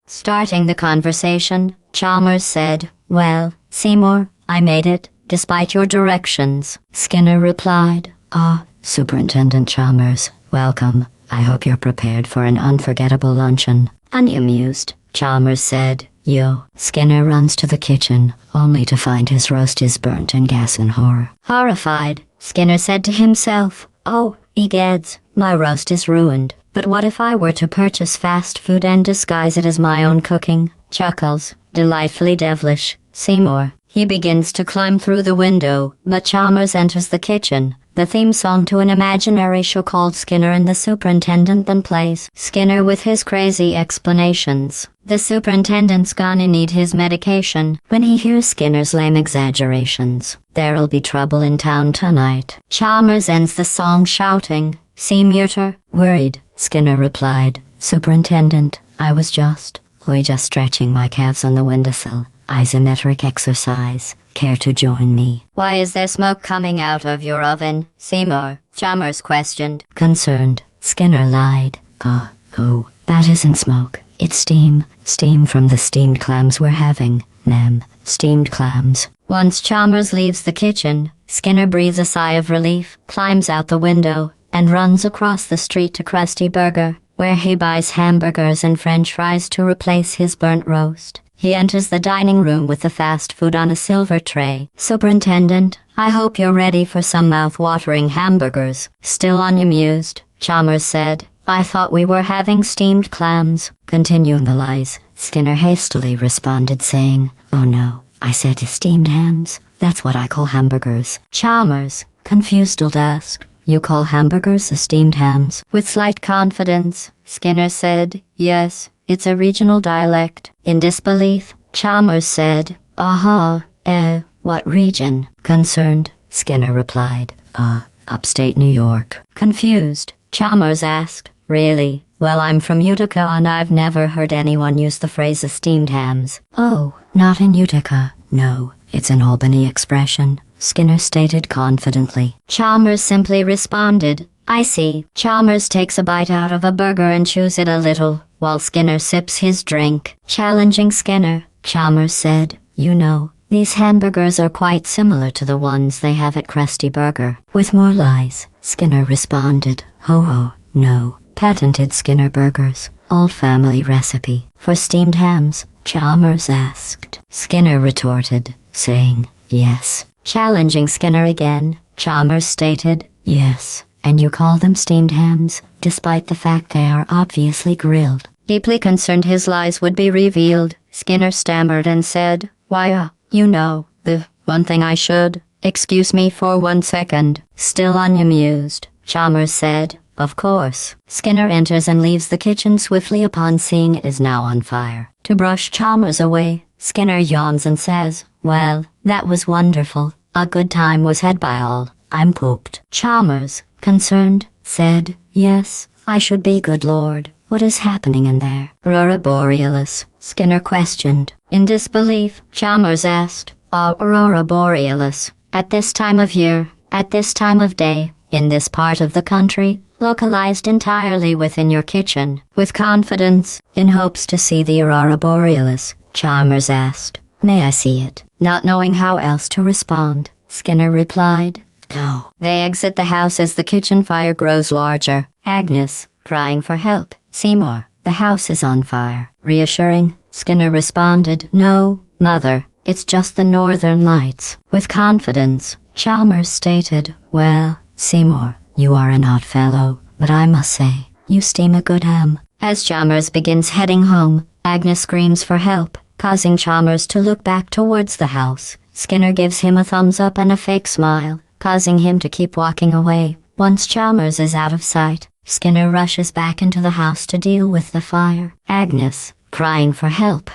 Starting the conversation, Chalmers said, "Well, Seymour, I made it, despite your directions." Skinner replied, "Ah, Superintendent Chalmers, welcome. I hope you're prepared for an unforgettable luncheon." Unamused, Chalmers said, "Yo." Skinner runs to the kitchen, only to find his roast is burnt and gas in horror. Horrified, Skinner said to himself, "Oh, egads, my roast is ruined. But what if I were to purchase fast food and disguise it as my own cooking?" Chuckles, delightfully devilish, Seymour. He begins to climb through the window, but Chalmers enters the kitchen. The theme song to an imaginary show called Skinner and the Superintendent then plays. Skinner with his crazy explanations. The superintendent's gonna need his medication. When he hears Skinner's lame exaggerations, there'll be trouble in town tonight. Chalmers ends the song shouting, "Seymour, worried." Skinner replied, "Superintendent, I was just stretching my calves on the windowsill. Isometric exercise. Care to join me?" "Why is there smoke coming out of your oven, Seymour?" Chalmers questioned. Concerned, Skinner lied. Oh, that isn't smoke. It's steam. Steam from the steamed clams we're having. Steamed clams." Once Chalmers leaves the kitchen, Skinner breathes a sigh of relief, climbs out the window, and runs across the street to Krusty Burger, where he buys hamburgers and french fries to replace his burnt roast. He enters the dining room with the fast food on a silver tray. "Superintendent, I hope you're ready for some mouth-watering hamburgers." Still unamused, Chalmers said, "I thought we were having steamed clams." Continuing the lies, Skinner hastily responded saying, "Oh no, I said steamed hams. That's what I call hamburgers." Chalmers, confused, asked, "You call hamburgers steamed hams?" With slight confidence, Skinner said, "Yes, it's a regional dialect." In disbelief, Chalmers said, "What region?" Concerned, Skinner replied, "Upstate New York." Confused, Chalmers asked, "Really? Well, I'm from Utica and I've never heard anyone use the phrase steamed hams." "Oh, not in Utica. No, it's an Albany expression," Skinner stated confidently. Chalmers simply responded, "I see." Chalmers takes a bite out of a burger and chews it a little, while Skinner sips his drink. Challenging Skinner, Chalmers said, "You know, these hamburgers are quite similar to the ones they have at Krusty Burger." With more lies, Skinner responded, "No, patented Skinner Burgers, old family recipe." "For steamed hams?" Chalmers asked. Skinner retorted, saying, "Yes." Challenging Skinner again, Chalmers stated, "Yes, and you call them steamed hams, despite the fact they are obviously grilled." Deeply concerned his lies would be revealed, Skinner stammered and said, "Why, the one thing I should." "Excuse me for 1 second." Still unamused, Chalmers said, "Of course." Skinner enters and leaves the kitchen swiftly upon seeing it is now on fire. To brush Chalmers away, Skinner yawns and says, "Well, that was wonderful. A good time was had by all. I'm pooped." Chalmers, concerned, said, "Yes, I should be, good Lord. What is happening in there?" "Aurora Borealis," Skinner questioned. In disbelief, Chalmers asked, "Aurora Borealis, at this time of year, at this time of day, in this part of the country, localized entirely within your kitchen?" With confidence, in hopes to see the Aurora Borealis, Chalmers asked, "May I see it?" Not knowing how else to respond, Skinner replied, "No." They exit the house as the kitchen fire grows larger. Agnes, crying for help. "Seymour, the house is on fire." Reassuring, Skinner responded, "No, Mother, it's just the northern lights." With confidence, Chalmers stated, "Well, Seymour, you are an odd fellow, but I must say, you steam a good ham." As Chalmers begins heading home, Agnes screams for help, causing Chalmers to look back towards the house. Skinner gives him a thumbs up and a fake smile, causing him to keep walking away. Once Chalmers is out of sight, Skinner rushes back into the house to deal with the fire. Agnes, crying for help,